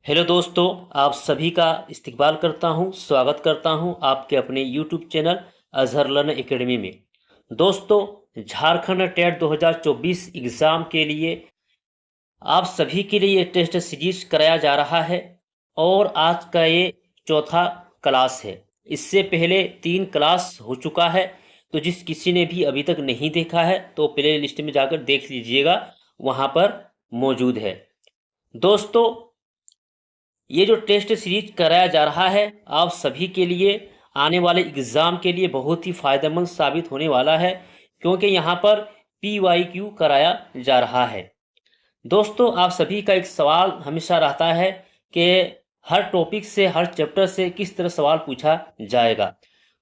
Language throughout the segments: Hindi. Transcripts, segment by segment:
हेलो दोस्तों, आप सभी का इस्तकबाल करता हूं, स्वागत करता हूं आपके अपने YouTube channel Azhar learn academy में। दोस्तों, झारखंड टेट 2024 एग्ज़ाम के लिए आप सभी के लिए ये टेस्ट सीरीज कराया जा रहा है और आज का ये चौथा क्लास है। इससे पहले 3 क्लास हो चुका है, तो जिस किसी ने भी अभी तक नहीं देखा है तो प्ले लिस्ट में जाकर देख लीजिएगा, वहाँ पर मौजूद है। दोस्तों, ये जो टेस्ट सीरीज कराया जा रहा है आप सभी के लिए आने वाले एग्ज़ाम के लिए बहुत ही फ़ायदेमंद साबित होने वाला है, क्योंकि यहाँ पर PYQ कराया जा रहा है। दोस्तों, आप सभी का एक सवाल हमेशा रहता है कि हर टॉपिक से, हर चैप्टर से किस तरह सवाल पूछा जाएगा।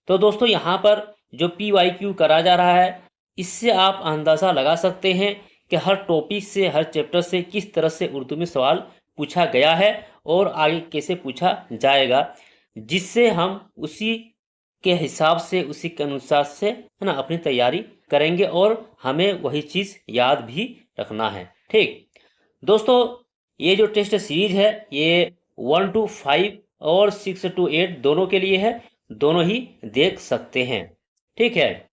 तो दोस्तों, यहाँ पर जो PYQ करा जा रहा है, इससे आप अंदाज़ा लगा सकते हैं कि हर टॉपिक से, हर चैप्टर से किस तरह से उर्दू में सवाल पूछा गया है और आगे कैसे पूछा जाएगा, जिससे हम उसी के हिसाब से, उसी के अनुसार से है ना अपनी तैयारी करेंगे और हमें वही चीज़ याद भी रखना है। ठीक दोस्तों, ये जो टेस्ट सीरीज है ये 1 to 5 और 6 to 8 दोनों के लिए है, दोनों ही देख सकते हैं। ठीक है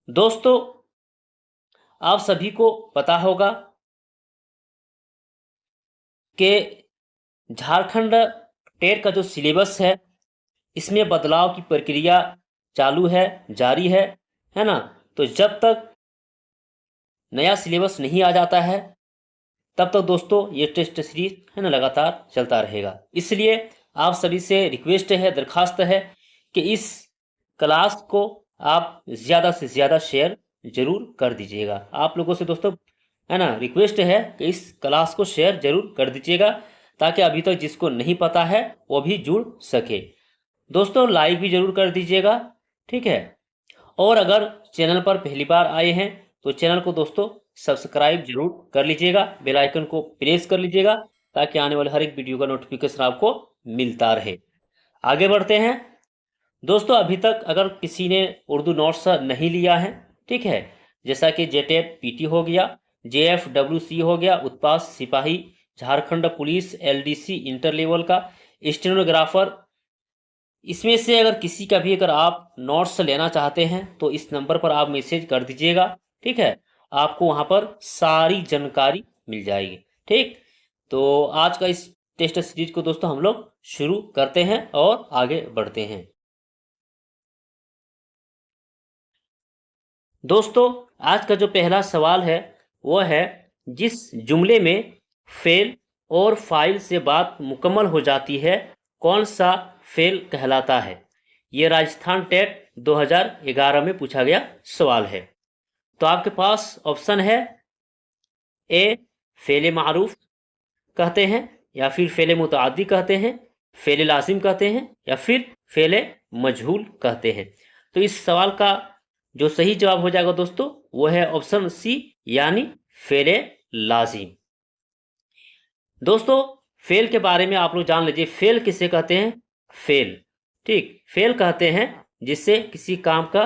दोस्तों, आप सभी को पता होगा कि झारखंड टेट का जो सिलेबस है इसमें बदलाव की प्रक्रिया चालू है, जारी है ना। तो जब तक नया सिलेबस नहीं आ जाता है तब तक दोस्तों ये टेस्ट सीरीज है ना लगातार चलता रहेगा। इसलिए आप सभी से रिक्वेस्ट है, दरखास्त है कि इस क्लास को आप ज़्यादा से ज़्यादा शेयर ज़रूर कर दीजिएगा। आप लोगों से दोस्तों है ना रिक्वेस्ट है कि इस क्लास को शेयर ज़रूर कर दीजिएगा, ताकि अभी तक जिसको नहीं पता है वो भी जुड़ सके। दोस्तों, लाइक भी ज़रूर कर दीजिएगा, ठीक है। और अगर चैनल पर पहली बार आए हैं तो चैनल को दोस्तों सब्सक्राइब जरूर कर लीजिएगा, बेल आइकन को प्रेस कर लीजिएगा, ताकि आने वाले हर एक वीडियो का नोटिफिकेशन आपको मिलता रहे। आगे बढ़ते हैं दोस्तों। अभी तक अगर किसी ने उर्दू नोट्स नहीं लिया है, ठीक है, जैसा कि जेटेट पीटी हो गया, JFWC हो गया, उत्पाद सिपाही, Jharkhand police, LDC inter level का, स्टेनोग्राफर, इसमें से अगर किसी का भी अगर आप नोट्स लेना चाहते हैं तो इस नंबर पर आप मैसेज कर दीजिएगा, ठीक है। आपको वहाँ पर सारी जानकारी मिल जाएगी। ठीक, तो आज का इस टेस्ट सीरीज को दोस्तों हम लोग शुरू करते हैं और आगे बढ़ते हैं। दोस्तों, आज का जो पहला सवाल है वो है, जिस जुमले में फेल और फाइल से बात मुकम्मल हो जाती है कौन सा फेल कहलाता है। ये राजस्थान टेट 2011 में पूछा गया सवाल है। तो आपके पास ऑप्शन है, ए फेल मारूफ कहते हैं, या फिर फेल मुतअद्दी कहते हैं, फेल लाजिम कहते हैं, या फिर फेल मजहूल कहते हैं। तो इस सवाल का जो सही जवाब हो जाएगा दोस्तों वो है ऑप्शन सी, यानी फेल लाजिम। दोस्तों, फेल के बारे में आप लोग जान लीजिए। फेल किसे कहते हैं? फेल, ठीक, फेल कहते हैं जिससे किसी काम का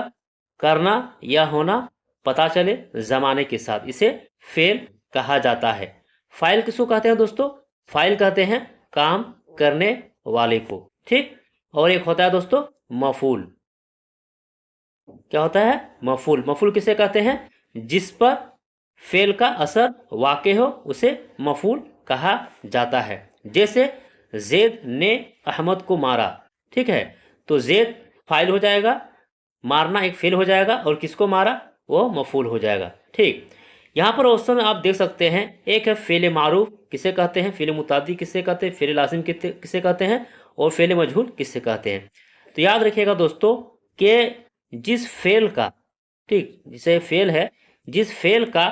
करना या होना पता चले जमाने के साथ, इसे फेल कहा जाता है। फाइल किसको कहते हैं दोस्तों? फाइल कहते हैं काम करने वाले को, ठीक। और एक होता है दोस्तों मफूल। क्या होता है? मफूल। मफूल किसे कहते हैं? जिस पर फेल का असर वाक़ हो उसे मफूल कहा जाता है। जैसे ज़ैद ने अहमद को मारा, ठीक है, तो ज़ैद फाइल हो जाएगा, मारना एक फेल हो जाएगा, और किसको मारा वो मफूल हो जाएगा, ठीक। यहाँ पर ऑप्शन आप देख सकते हैं, एक है फेल मारूफ किसे कहते हैं, फेल मुतादी किसे कहते हैं, फेल लाजिम किसे कहते हैं, और फेल मजहूल किसे कहते हैं। तो याद रखिएगा दोस्तों कि जिस फेल का, ठीक, जिसे फेल है, जिस फेल का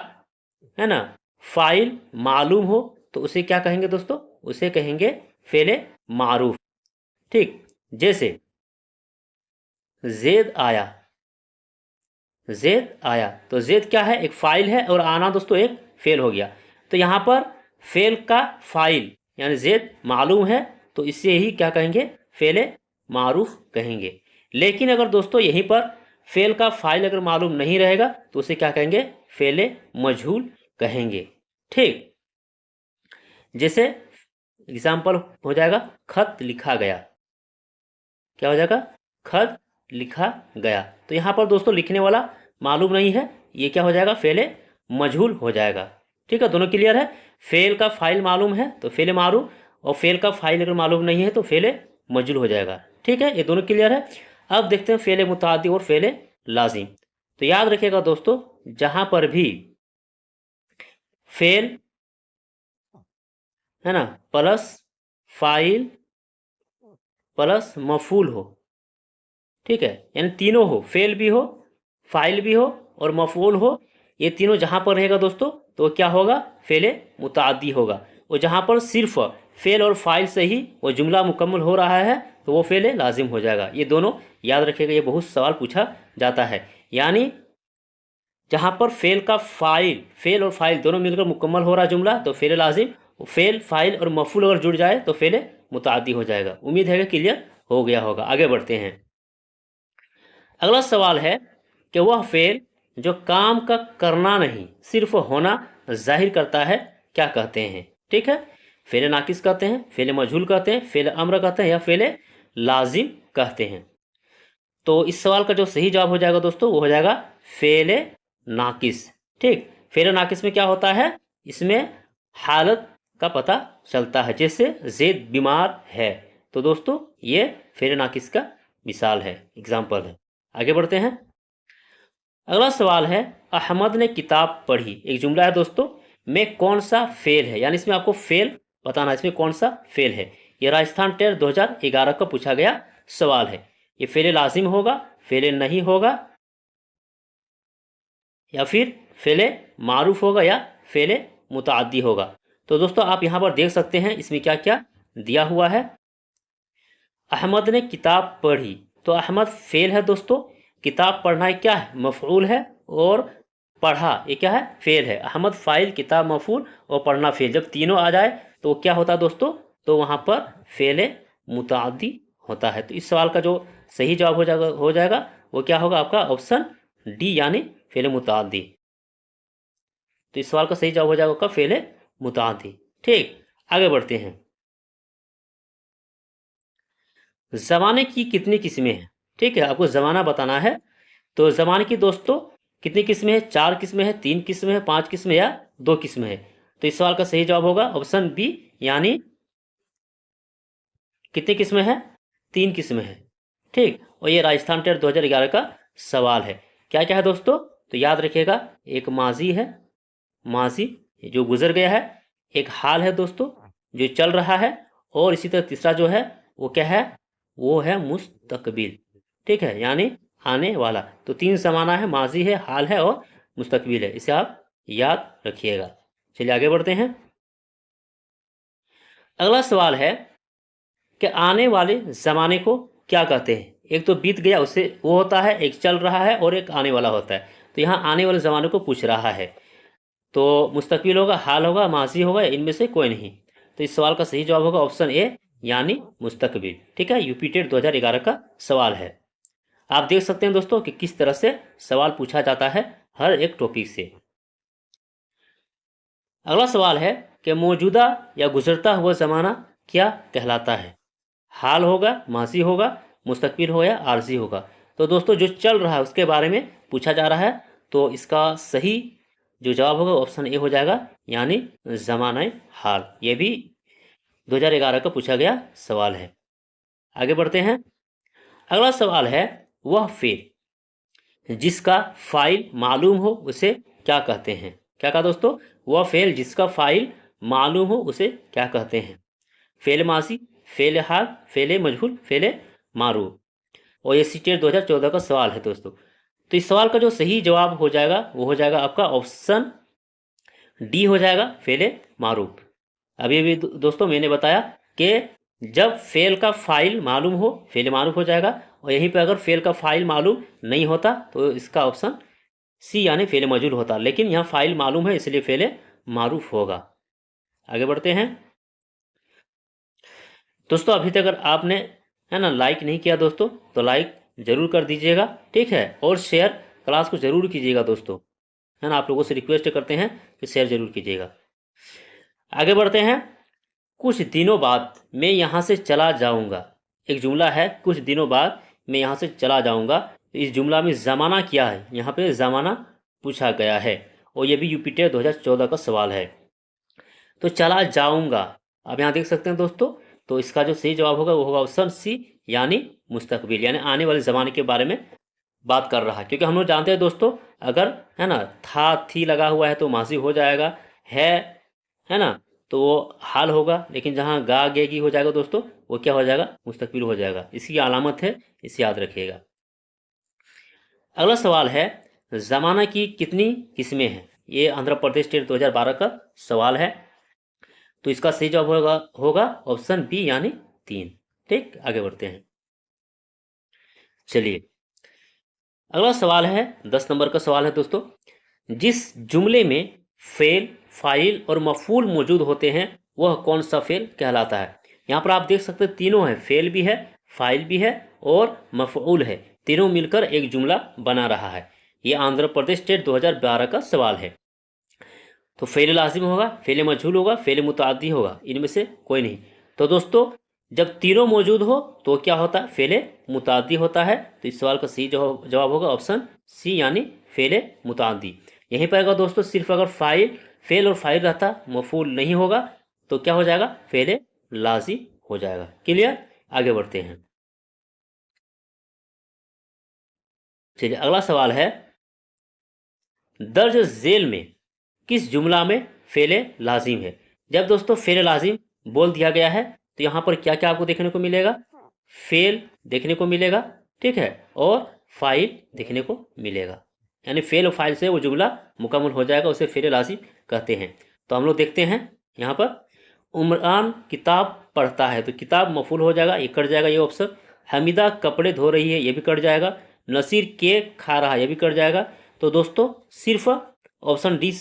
है ना फाइल मालूम हो तो उसे क्या कहेंगे दोस्तों? उसे कहेंगे फेल मारूफ, ठीक। जैसे ज़ैद आया, ज़ैद आया, तो ज़ैद क्या है? एक फाइल है, और आना दोस्तों एक फेल हो गया। तो यहाँ पर फेल का फाइल यानी ज़ैद मालूम है, तो इसे ही क्या कहेंगे? फेल मारूफ कहेंगे। लेकिन अगर दोस्तों यहीं पर फेल का फाइल अगर मालूम नहीं रहेगा तो उसे क्या कहेंगे? फेल मजहूल कहेंगे, ठीक। जैसे एग्जाम्पल हो जाएगा खत लिखा गया। क्या हो जाएगा? खत लिखा गया। तो यहाँ पर दोस्तों लिखने वाला मालूम नहीं है, ये क्या हो जाएगा? फेले मजहूल हो जाएगा। ठीक है, दोनों क्लियर है। फेल का फाइल मालूम है तो फेले मारूफ, और फेल का फाइल अगर मालूम नहीं है तो फेले मजहूल हो जाएगा। ठीक है, ये दोनों क्लियर है। अब देखते हैं फेले मुतादी और फेले लाजिम। तो याद रखिएगा दोस्तों, जहां पर भी फेल है ना प्लस फाइल प्लस मफूल हो, ठीक है, यानी तीनों हो, फेल भी हो, फाइल भी हो और मफूल हो, ये तीनों जहां पर रहेगा दोस्तों तो क्या होगा? फेले मुतादी होगा। और जहां पर सिर्फ फेल और फाइल से ही वो जुमला मुकम्मल हो रहा है तो वो फेले लाजिम हो जाएगा। ये दोनों याद रखिएगा, ये बहुत सवाल पूछा जाता है। यानी जहां पर फेल और फाइल दोनों मिलकर मुकम्मल हो रहा है जुमला तो फेले लाजिम, फेल फाइल और मफूल अगर जुड़ जाए तो फेले मुतादी हो जाएगा। उम्मीद है कि क्लियर हो गया होगा। आगे बढ़ते हैं। अगला सवाल है कि वह फेल जो काम का करना नहीं सिर्फ होना जाहिर करता है क्या कहते हैं? ठीक है, फेले नाकिस कहते हैं, फेले मजहूल कहते हैं, फेले अम्र कहते हैं या फेले लाजिम कहते हैं। तो इस सवाल का जो सही जवाब हो जाएगा दोस्तों वो हो जाएगा फेले नाकिस। ठीक, फेले नाकिस में क्या होता है? इसमें हालत का पता चलता है, जैसे जैद बीमार है। तो दोस्तों ये फेले नाकिस का मिसाल है, एग्जाम्पल है। आगे बढ़ते हैं। अगला सवाल है, अहमद ने किताब पढ़ी, एक जुमला है दोस्तों, में कौन सा फेल है? यानी इसमें आपको फेल बताना है, इसमें कौन सा फेल है। ये राजस्थान टेस्ट 2011 का पूछा गया सवाल है। ये फेले लाजिम होगा, फेले नहीं होगा, या फिर फेले मारूफ होगा, या फेले मुताद्दी होगा। तो दोस्तों आप यहां पर देख सकते हैं इसमें क्या क्या दिया हुआ है। अहमद ने किताब पढ़ी, तो अहमद फेल है दोस्तों, किताब पढ़ना क्या है? मफऊल है, और पढ़ा ये क्या है? फेल है। अहमद फाइल, किताब मफऊल और पढ़ना फेल। जब तीनों आ जाए तो क्या होता है दोस्तों? तो वहां पर फेले मुताद्दी होता है। तो इस सवाल का जो सही जवाब हो जाएगा वो क्या होगा? आपका ऑप्शन डी, यानी फेले मुताद्दी। तो इस सवाल का सही जवाब हो जाएगा आपका फेले मुताद्दी। ठीक, आगे बढ़ते हैं। जमाने की कितनी किस्में हैं? ठीक है, आपको जमाना बताना है। तो जमाने की दोस्तों कितनी किस्में हैं? 4 किस्में हैं, 3 किस्में हैं, 5 किस्में या 2 किस्में हैं। तो इस सवाल का सही जवाब होगा ऑप्शन बी, यानी कितनी किस्में हैं? 3 किस्में हैं। ठीक, और ये राजस्थान टेट 2011 का सवाल है। क्या क्या है दोस्तों? तो याद रखिएगा, एक माजी है, माजी जो गुजर गया है, एक हाल है दोस्तों जो चल रहा है, और इसी तरह तीसरा जो है वो क्या है? वो है मुस्तकबिल। ठीक है, यानी आने वाला। तो 3 ज़माना है, माजी है, हाल है और मुस्तकबिल है। इसे आप याद रखिएगा। चलिए आगे बढ़ते हैं। अगला सवाल है कि आने वाले ज़माने को क्या कहते हैं? एक तो बीत गया उससे वो होता है, एक चल रहा है और एक आने वाला होता है। तो यहाँ आने वाले ज़माने को पूछ रहा है, तो मुस्तकबिल होगा, हाल होगा, माजी होगा, इनमें से कोई नहीं। तो इस सवाल का सही जवाब होगा ऑप्शन ए, यानी मुस्तकबिल। ठीक है, यूपी टेट 2011 का सवाल है। आप देख सकते हैं दोस्तों कि किस तरह से सवाल पूछा जाता है हर एक टॉपिक से। अगला सवाल है कि मौजूदा या गुजरता हुआ ज़माना क्या कहलाता है? हाल होगा, माजी होगा, मुस्तकबिल हो या आर्जी होगा। तो दोस्तों जो चल रहा है उसके बारे में पूछा जा रहा है, तो इसका सही जो जवाब होगा ऑप्शन ए हो जाएगा, यानी ज़माना हाल। ये भी 2011 का पूछा गया सवाल है। आगे बढ़ते हैं। अगला सवाल है, वह फेल जिसका फाइल मालूम हो उसे क्या कहते हैं? क्या कहा दोस्तों? वह फेल जिसका फाइल मालूम हो उसे क्या कहते हैं? फेल मासी, फेल हाल, फेले मजहूल, फेले मारूफ। और ये सीटेट 2014 का सवाल है दोस्तों। तो इस सवाल का जो सही जवाब हो जाएगा वो हो जाएगा आपका ऑप्शन डी हो जाएगा, फेले मारूफ। अभी अभी दोस्तों मैंने बताया कि जब फेल का फाइल मालूम हो फेल मारूफ हो जाएगा, और यहीं पे अगर फेल का फाइल मालूम नहीं होता तो इसका ऑप्शन सी, यानी फेल मजहूल होता। लेकिन यहाँ फाइल मालूम है इसलिए फेले मारूफ होगा। आगे बढ़ते हैं दोस्तों। अभी तक अगर आपने है ना लाइक नहीं किया दोस्तों तो लाइक ज़रूर कर दीजिएगा, ठीक है, और शेयर क्लास को ज़रूर कीजिएगा दोस्तों, है ना। आप लोगों से रिक्वेस्ट करते हैं कि शेयर ज़रूर कीजिएगा। आगे बढ़ते हैं। कुछ दिनों बाद मैं यहाँ से चला जाऊँगा। एक जुमला है, कुछ दिनों बाद मैं यहाँ से चला जाऊँगा। तो इस जुमला में ज़माना क्या है, यहाँ पे ज़माना पूछा गया है और ये भी यूपीटेट 2014 का सवाल है। तो चला जाऊँगा, आप यहाँ देख सकते हैं दोस्तों। तो इसका जो सही जवाब होगा वो होगा ऑप्शन सी, यानी मुस्तकबिल, यानी आने वाले ज़माने के बारे में बात कर रहा है। क्योंकि हम लोग जानते हैं दोस्तों, अगर है ना था थी लगा हुआ है तो माजी हो जाएगा, है ना, तो वो हाल होगा। लेकिन जहाँ गा गेगी हो जाएगा दोस्तों, वो क्या हो जाएगा, मुस्तकबिल हो जाएगा। इसकी अलामत है, इसे याद रखिएगा। अगला सवाल है, ज़माना की कितनी किस्में हैं। ये आंध्र प्रदेश टेट 2012 का सवाल है। तो इसका सही जवाब होगा ऑप्शन बी, यानी 3। ठीक, आगे बढ़ते हैं। चलिए, अगला सवाल है 10 नंबर का सवाल है दोस्तों। जिस जुमले में फेल, फाइल और मफूल मौजूद होते हैं वह कौन सा फेल कहलाता है। यहाँ पर आप देख सकते हैं तीनों है, फेल भी है, फाइल भी है और मफूल है। तीनों मिलकर एक जुमला बना रहा है। ये आंध्र प्रदेश स्टेट 2012 का सवाल है। तो फेल लाजिम होगा, फेल मजहूल होगा, फेल मुतादी होगा, इनमें से कोई नहीं। तो दोस्तों, जब तीनों मौजूद हो तो क्या होता है, फेले मुतादी होता है। तो इस सवाल का सही जवाब होगा ऑप्शन सी, यानी फेले मुतादी। यहीं पर अगर दोस्तों सिर्फ अगर फेल और फाइल रहता, मफूल नहीं होगा, तो क्या हो जाएगा, फेले लाजी हो जाएगा। क्लियर, आगे बढ़ते हैं। चलिए, अगला सवाल है, दर्ज झेल में किस जुमला में फेले लाजिम है। जब दोस्तों फेले लाजिम बोल दिया गया है तो यहाँ पर क्या क्या आपको देखने को मिलेगा, फेल देखने को मिलेगा, ठीक है, और फाइल देखने को मिलेगा। यानी फेल और फाइल से वो जुमला मुकम्मल हो जाएगा, उसे फेले लाजिम कहते हैं। तो हम लोग देखते हैं यहाँ पर, उमरान किताब पढ़ता है, तो किताब मफूल हो जाएगा, ये कट जाएगा ये ऑप्शन। हमीदा कपड़े धो रही है, ये भी कट जाएगा। नसीर केक खा रहा है, ये भी कट जाएगा। तो दोस्तों सिर्फ ऑप्शन डी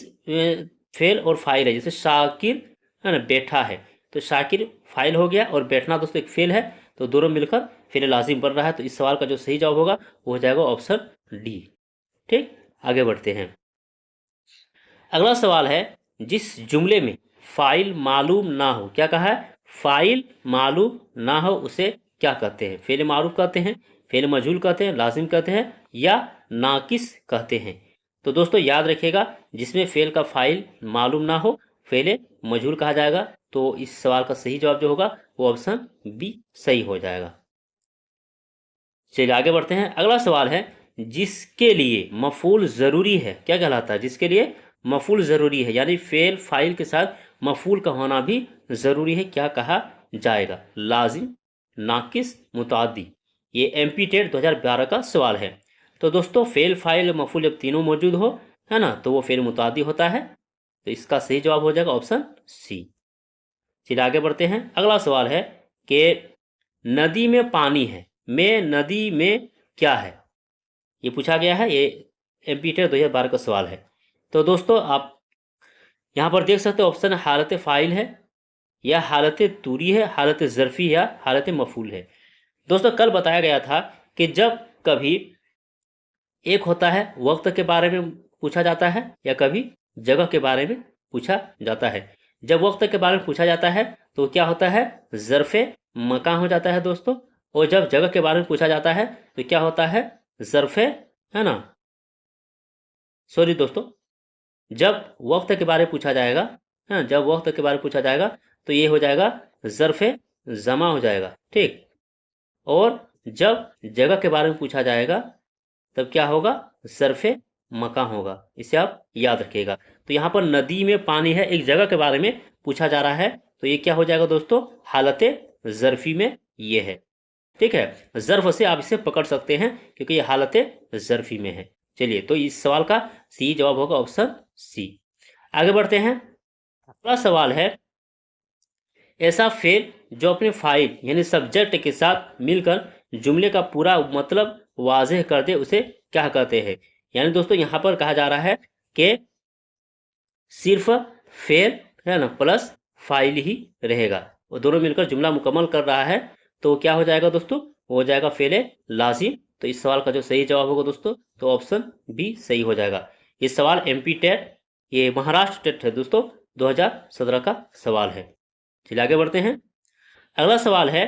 फेल और फाइल है। जैसे शाकिर है ना बैठा है, तो शाकिर फाइल हो गया और बैठना दोस्तों एक फेल है। तो दोनों मिलकर फेल लाजिम बन रहा है। तो इस सवाल का जो सही जवाब होगा वो हो जाएगा ऑप्शन डी। ठीक, आगे बढ़ते हैं। अगला सवाल है, जिस जुमले में फाइल मालूम ना हो, क्या कहा है, फाइल मालूम ना हो, उसे क्या कहते हैं, फेल मारूफ कहते हैं, फेल मजहूल कहते हैं, लाजिम कहते हैं, या नाकिस कहते हैं। तो दोस्तों याद रखिएगा, जिसमें फेल का फाइल मालूम ना हो फेल मजहूल कहा जाएगा। तो इस सवाल का सही जवाब जो होगा वो ऑप्शन बी सही हो जाएगा। चलिए आगे बढ़ते हैं। अगला सवाल है, जिसके लिए मफूल ज़रूरी है क्या कहलाता है, जिसके लिए मफूल ज़रूरी है, यानी फेल फाइल के साथ मफूल का होना भी ज़रूरी है, क्या कहा जाएगा, लाजिम, नाकिस, मुतादी। ये एमपी टेट 2012 का सवाल है। तो दोस्तों फेल फाइल मफूल जब तीनों मौजूद हो, है ना, तो वो फेल मुतादी होता है। तो इसका सही जवाब हो जाएगा ऑप्शन सी। चलिए आगे बढ़ते हैं। अगला सवाल है कि नदी में पानी है, में नदी में क्या है, ये पूछा गया है। ये एमपी टेट 2012 का सवाल है। तो दोस्तों आप यहाँ पर देख सकते हो, ऑप्शन हालत फ़ाइल है, या हालत तूरी है, हालत ज़र्फ़ी, या हालत मफूल है। दोस्तों कल बताया गया था कि जब कभी एक होता है वक्त के बारे में पूछा जाता है, या कभी जगह के बारे में पूछा जाता है। जब वक्त के बारे में पूछा जाता है तो क्या होता है, ज़र्फ़े मकान हो जाता है दोस्तों। और जब जगह के बारे में पूछा जाता है तो क्या होता है, ज़र्फ़े, है ना, सॉरी दोस्तों, जब वक्त के बारे में पूछा जाएगा, हाँ, जब वक्त के बारे में पूछा जाएगा तो ये हो जाएगा ज़र्फ़े ज़मा हो जाएगा, ठीक। और जब जगह के बारे में पूछा जाएगा तब क्या होगा, ज़र्फ़े मकान होगा। इसे आप याद रखिएगा। तो यहाँ पर नदी में पानी है, एक जगह के बारे में पूछा जा रहा है, तो ये क्या हो जाएगा दोस्तों, हालत ज़र्फ़ी में ये है, ठीक है। ज़र्फ़ से आप इसे पकड़ सकते हैं क्योंकि ये हालत ज़र्फ़ी में है। चलिए, तो इस सवाल का सी जवाब होगा ऑप्शन सी। आगे बढ़ते हैं। अगला सवाल है, ऐसा फेल जो अपने फाइल यानी सब्जेक्ट के साथ मिलकर जुमले का पूरा मतलब वाज़ेह कर दे, उसे क्या कहते हैं। यानी दोस्तों यहाँ पर कहा जा रहा है कि सिर्फ फेल, है ना, प्लस फाइल ही रहेगा, वो दोनों मिलकर जुमला मुकम्मल कर रहा है। तो क्या हो जाएगा दोस्तों, हो जाएगा फेले लाजिम। तो इस सवाल का जो सही जवाब होगा दोस्तों, तो ऑप्शन बी सही हो जाएगा। ये सवाल एमपी टेट, ये महाराष्ट्र टेट है दोस्तों, 2017 का सवाल है। चलिए आगे बढ़ते हैं। अगला सवाल है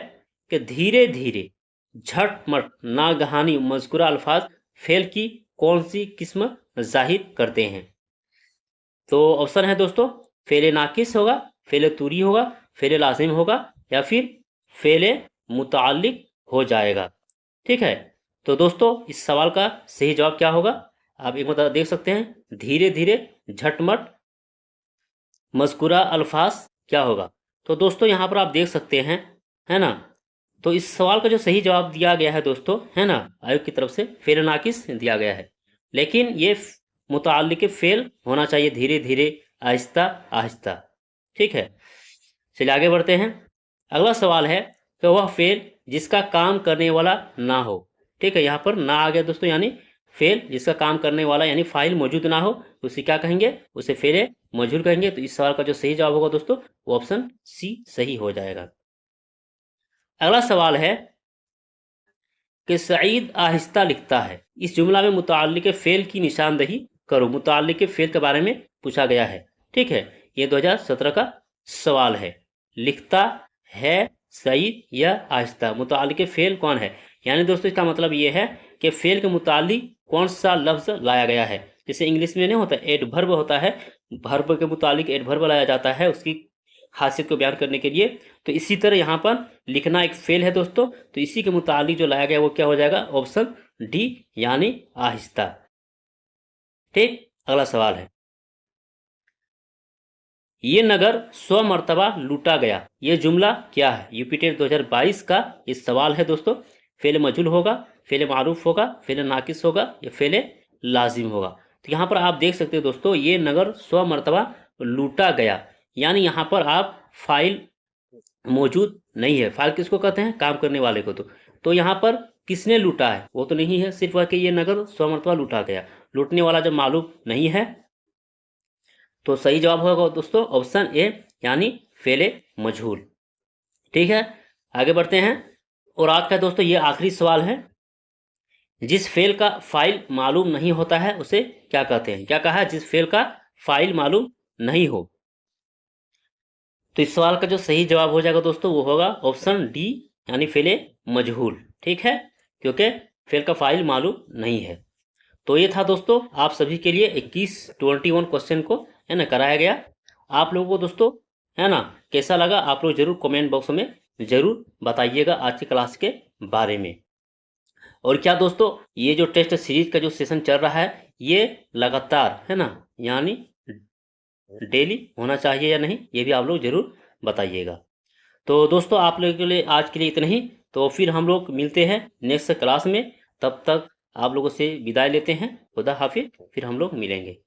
कि धीरे धीरे, झटमट, नागहानी मज़कूरा अल्फाज फेल की कौन सी किस्म जाहिर करते हैं? तो ऑप्शन है दोस्तों, फेले नाकिस होगा, फेले तुरी होगा, फेले लाजिम होगा, या फिर फेले मुताल्लिक हो जाएगा। ठीक है, तो दोस्तों इस सवाल का सही जवाब क्या होगा? आप एक बार देख सकते हैं, धीरे धीरे, झटमट, मज़कूरा अल्फाज क्या होगा? तो दोस्तों यहाँ पर आप देख सकते हैं, है ना, तो इस सवाल का जो सही जवाब दिया गया है दोस्तों, है ना, आयोग की तरफ से फेल नाकिस दिया गया है, लेकिन ये मुताल्लिक फेल होना चाहिए धीरे धीरे, आहिस्ता आहिस्ता। ठीक है, चलिए आगे बढ़ते हैं। अगला सवाल है कि वह फेल जिसका काम करने वाला ना हो। ठीक है, यहाँ पर ना आ गया दोस्तों, यानी फेल जिसका काम करने वाला यानी फाइल मौजूद ना हो, तो उसे क्या कहेंगे? उसे फेले मजहूल कहेंगे। तो इस सवाल का जो सही जवाब होगा दोस्तों, वो ऑप्शन सी सही हो जाएगा। अगला सवाल है कि सईद आहिस्ता लिखता है, इस जुमला में मुताल्लिक फेल की निशानदही करो। मुताल्लिक फेल के बारे में पूछा गया है। ठीक है, ये 2017 का सवाल है। लिखता है सईद या आहिस्ता, मुताल्लिक फेल कौन है? यानी दोस्तों इसका मतलब ये है कि फेल के मुताल्लिक कौन सा लफ्ज लाया गया है। जैसे इंग्लिश में नहीं होता एडवर्ब होता है, वर्ब के मुताल्लिक एडवर्ब लाया जाता है उसकी खासियत को बयान करने के लिए। तो इसी तरह यहाँ पर लिखना एक फेल है दोस्तों, तो इसी के मुतालिक जो लाया गया वो क्या हो जाएगा? ऑप्शन डी, यानी आहिस्ता। ठीक, अगला सवाल है, ये नगर 100 मरतबा लूटा गया, ये जुमला क्या है? यूपी टेट 2022 का ये सवाल है दोस्तों। फेल मजहूल होगा, फेल मारूफ होगा, फेल नाकिस होगा, या फेल लाजिम होगा। तो यहाँ पर आप देख सकते हो दोस्तों, ये नगर 100 मरतबा लूटा गया, यानी यहाँ पर आप फाइल मौजूद नहीं है। फाइल किसको कहते हैं? काम करने वाले को। तो यहाँ पर किसने लूटा है वो तो नहीं है, सिर्फ कि ये नगर 100 मरतबा लूटा गया। लूटने वाला जब मालूम नहीं है तो सही जवाब होगा दोस्तों ऑप्शन ए, यानी फेले मजहूल। ठीक है, आगे बढ़ते हैं। और आज का दोस्तों ये आखिरी सवाल है, जिस फेल का फाइल मालूम नहीं होता है उसे क्या कहते हैं? क्या कहा है? जिस फेल का फाइल मालूम नहीं हो। तो इस सवाल का जो सही जवाब हो जाएगा दोस्तों वो होगा ऑप्शन डी, यानी फेले मजहूल। ठीक है, क्योंकि फेल का फाइल मालूम नहीं है। तो ये था दोस्तों आप सभी के लिए 21 क्वेश्चन को, है ना, कराया गया। आप लोगों को दोस्तों, है ना, कैसा लगा आप लोग जरूर कमेंट बॉक्स में जरूर बताइएगा आज की क्लास के बारे में। और क्या दोस्तों, ये जो टेस्ट सीरीज का जो सेशन चल रहा है ये लगातार, है ना, यानी डेली होना चाहिए या नहीं, ये भी आप लोग जरूर बताइएगा। तो दोस्तों आप लोगों के लिए आज के लिए इतना ही। तो फिर हम लोग मिलते हैं नेक्स्ट क्लास में, तब तक आप लोगों से विदाई लेते हैं। खुदा हाफिज, फिर हम लोग मिलेंगे।